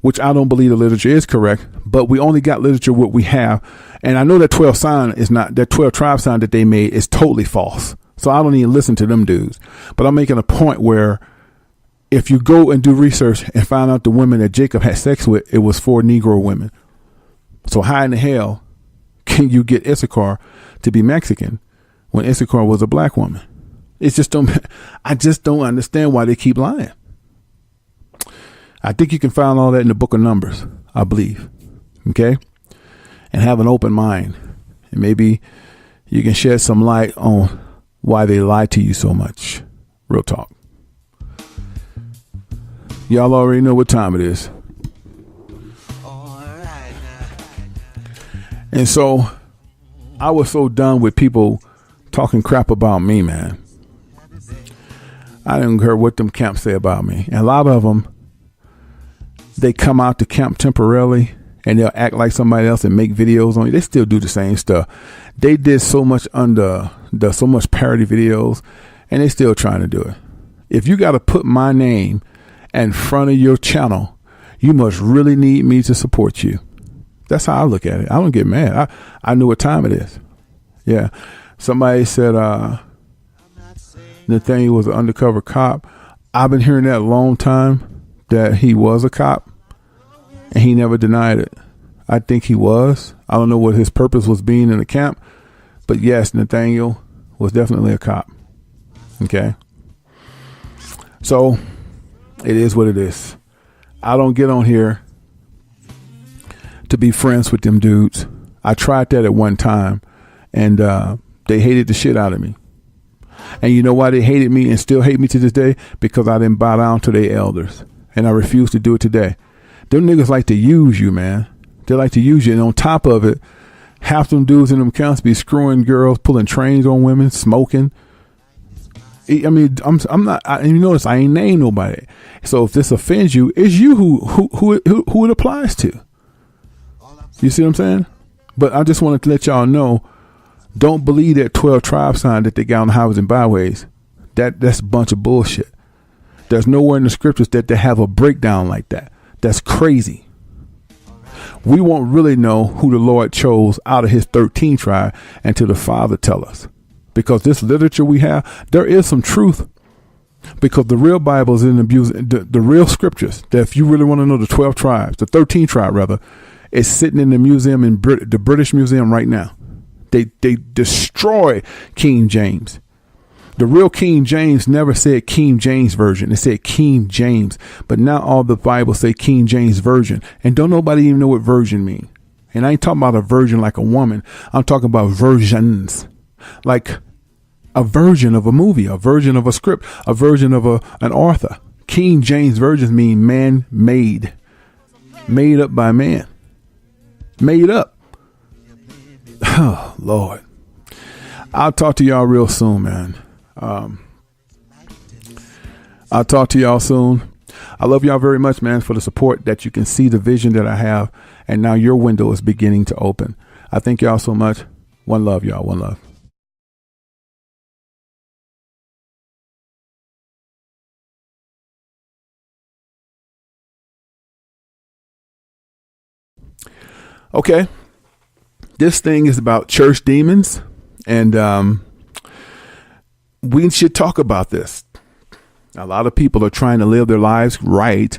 which I don't believe the literature is correct, but we only got literature what we have. And I know that 12 sign is not, that 12 tribe sign that they made is totally false. So I don't even listen to them dudes. But I'm making a point where if you go and do research and find out the women that Jacob had sex with, it was 4 Negro women. So how in the hell can you get Issachar to be Mexican when Issachar was a black woman? I just don't understand why they keep lying. I think you can find all that in the book of Numbers, I believe. Okay. And have an open mind, and maybe you can shed some light on why they lie to you so much. Real talk. Y'all already know what time it is. And so I was so done with people talking crap about me, man. I didn't care what them camps say about me. And a lot of them, they come out to camp temporarily and they'll act like somebody else and make videos on you. They still do the same stuff. They did so much so much parody videos, and they still trying to do it. If you got to put my name in front of your channel, you must really need me to support you. That's how I look at it. I don't get mad. I know what time it is. Yeah. Somebody said Nathaniel was an undercover cop. I've been hearing that a long time, that he was a cop, and he never denied it. I think he was. I don't know what his purpose was being in the camp, but yes, Nathaniel was definitely a cop. Okay. So it is what it is. I don't get on here to be friends with them dudes. I tried that at one time, and they hated the shit out of me. And you know why they hated me and still hate me to this day? Because I didn't bow down to their elders, and I refuse to do it today. Them niggas like to use you, man. They like to use you. And on top of it, half them dudes in them camps be screwing girls, pulling trains on women, smoking. I mean, I'm not, you notice I ain't named nobody. So if this offends you, it's you who it applies to. You see what I'm saying? But I just wanted to let y'all know, don't believe that 12 tribe sign that they got on the highways and byways. That's a bunch of bullshit. There's nowhere in the scriptures that they have a breakdown like that. That's crazy. We won't really know who the Lord chose out of his 13 tribe until the Father tell us. Because this literature we have, there is some truth. Because the real Bible is in the real scriptures, that if you really want to know the 12 tribes, the 13 tribe rather, is sitting in the museum in the British Museum right now. They destroy King James. The real King James never said King James Version. It said King James. But now all the Bibles say King James Version. And don't nobody even know what version mean. And I ain't talking about a virgin like a woman. I'm talking about versions. Like a version of a movie, a version of a script, a version of an author. King James Versions mean man-made. Made up by man. Made up. Oh, Lord. I'll talk to y'all real soon, man. I'll talk to y'all soon. I love y'all very much, man, for the support, that you can see the vision that I have. And now your window is beginning to open. I thank y'all so much. One love, y'all. One love. Okay. This thing is about church demons. And we should talk about this. A lot of people are trying to live their lives right,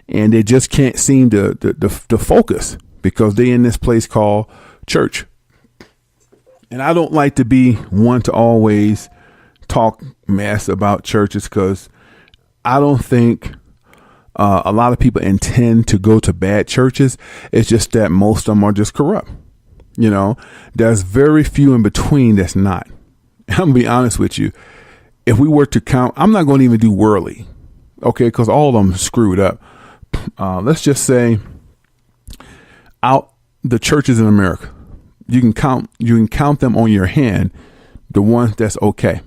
and they just can't seem to focus because they're in this place called church. And I don't like to be one to always talk mess about churches, because I don't think a lot of people intend to go to bad churches. It's just that most of them are just corrupt. You know, there's very few in between that's not. I'm gonna be honest with you. If we were to count, I'm not going to even do worldly, okay, because all of them screwed up. Let's just say out the churches in America, you can count them on your hand, the ones that's okay.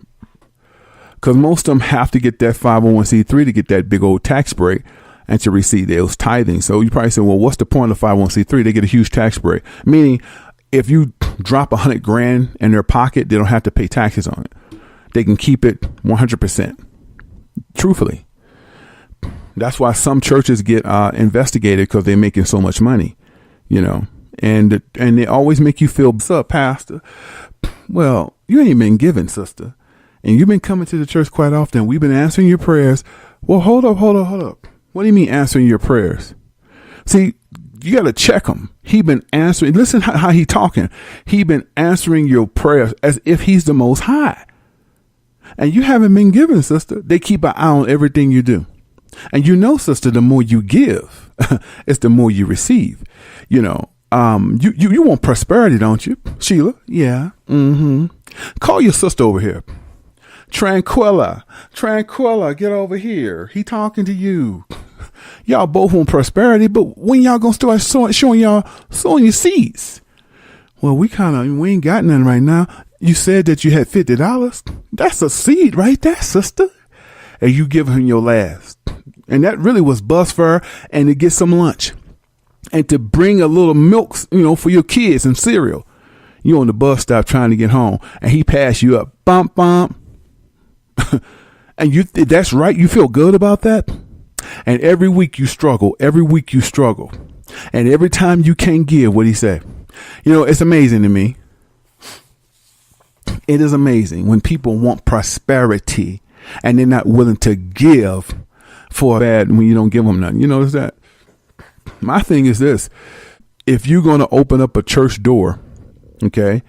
Because most of them have to get that 501c3 to get that big old tax break and to receive those tithing. So you probably say, well, what's the point of 501c3? They get a huge tax break. Meaning, if you drop $100,000 in their pocket, they don't have to pay taxes on it. They can keep it 100%. Truthfully, that's why some churches get investigated, because they're making so much money, you know, and they always make you feel, what's up, pastor? Well, you ain't been giving, sister. And you've been coming to the church quite often. We've been answering your prayers. Well, hold up. What do you mean answering your prayers? See, you got to check him. He been answering. Listen how he talking. He been answering your prayers as if he's the Most High. And you haven't been giving, sister. They keep an eye on everything you do. And you know, sister, the more you give, it's the more you receive. You know, you want prosperity, don't you, Sheila? Yeah. Mm-hmm. Call your sister over here. Tranquilla, get over here. He talking to you. Y'all both want prosperity, but when y'all gonna start showing y'all sowing your seeds? Well, we ain't got nothing right now. You said that you had $50. That's a seed right there, sister. And you give him your last. And that really was bus fare and to get some lunch. And to bring a little milk, you know, for your kids and cereal. You on the bus stop trying to get home, and he passed you up. Bump, bump. And that's right. You feel good about that. And every week you struggle. And every time you can't give, what he said. You know, it's amazing to me. It is amazing when people want prosperity and they're not willing to give for bad when you don't give them nothing. You notice that? My thing is this. If you're going to open up a church door, okay,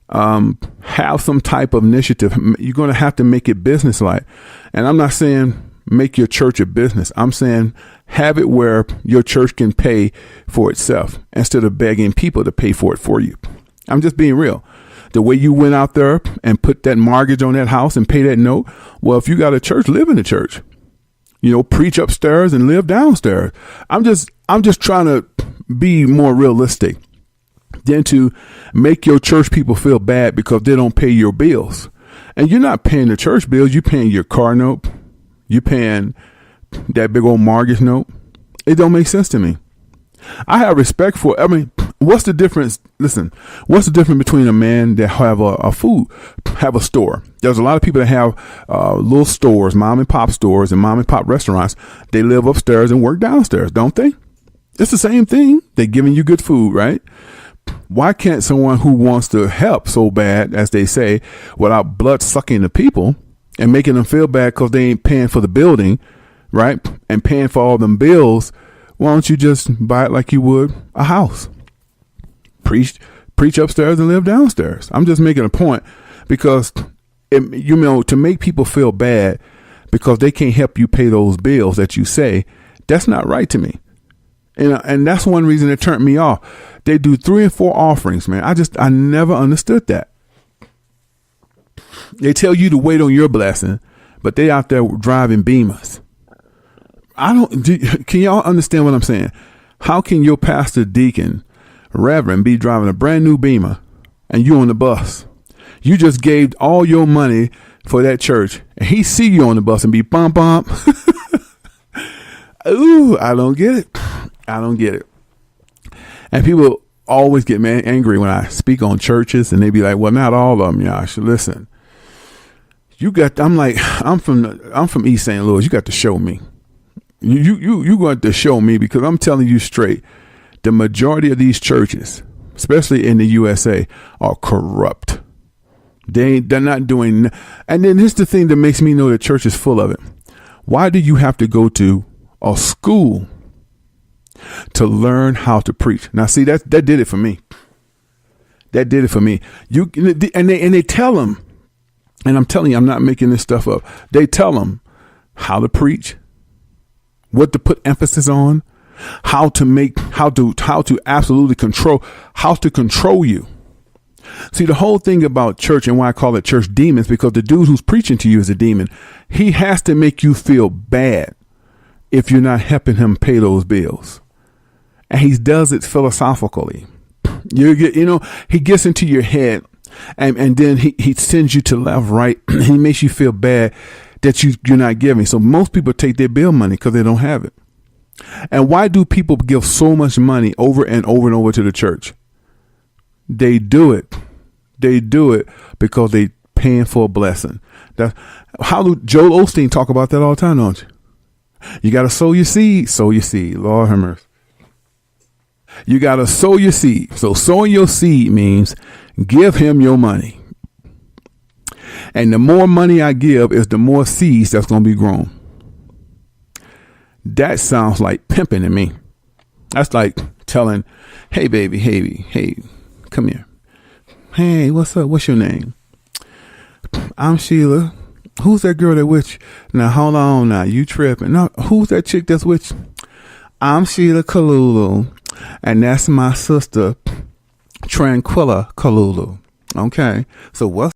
have some type of initiative. You're going to have to make it business-like. And I'm not saying make your church a business. I'm saying have it where your church can pay for itself instead of begging people to pay for it for you. I'm just being real. The way you went out there and put that mortgage on that house and pay that note. Well, if you got a church, live in the church. You know, preach upstairs and live downstairs. I'm just trying to be more realistic than to make your church people feel bad because they don't pay your bills. And you're not paying the church bills. You're paying your car note. You're paying that big old mortgage note. It don't make sense to me. I have respect for, what's the difference? Listen, what's the difference between a man that have a store? There's a lot of people that have little stores, mom and pop stores and mom and pop restaurants. They live upstairs and work downstairs, don't they? It's the same thing. They're giving you good food, right? Why can't someone who wants to help so bad, as they say, without blood sucking the people and making them feel bad because they ain't paying for the building, right? And paying for all them bills, why don't you just buy it like you would a house? Preach upstairs and live downstairs. I'm just making a point because, to make people feel bad because they can't help you pay those bills that you say, that's not right to me. And that's one reason it turned me off. They do 3 and 4 offerings, man. I never understood that. They tell you to wait on your blessing, but they out there driving Beamers. Can y'all understand what I'm saying? How can your pastor, deacon, reverend be driving a brand new Beamer and you on the bus? You just gave all your money for that church and he see you on the bus and be bump. Ooh, I don't get it. And people always get angry when I speak on churches and they be like, well, not all of them, y'all should listen. I'm from East St. Louis. You got to show me. You got to show me because I'm telling you straight, the majority of these churches, especially in the USA, are corrupt. They're not doing. And then here's the thing that makes me know the church is full of it. Why do you have to go to a school to learn how to preach? Now, see, that did it for me. That did it for me. They tell them, and I'm telling you, I'm not making this stuff up. They tell them how to preach, what to put emphasis on, how to absolutely control you. See, the whole thing about church and why I call it church demons, because the dude who's preaching to you is a demon. He has to make you feel bad if you're not helping him pay those bills. And he does it philosophically. He gets into your head and then he sends you to left, right. He makes you feel bad that you're not giving. So most people take their bill money because they don't have it. And why do people give so much money over and over and over to the church? They do it because they paying for a blessing. That's how Joel Osteen talk about that all the time, don't you? You got to sow your seed. Lord have mercy. You got to sow your seed. So sowing your seed means give him your money. And the more money I give is the more seeds that's going to be grown. That sounds like pimping to me. That's like telling, hey, baby, hey, come here. Hey, what's up? What's your name? I'm Sheila. Who's that girl that with you? Now, hold on now. You tripping. No, who's that chick that's with you? I'm Sheila Kalulu. And that's my sister, Tranquilla Kalulu. Okay. So what's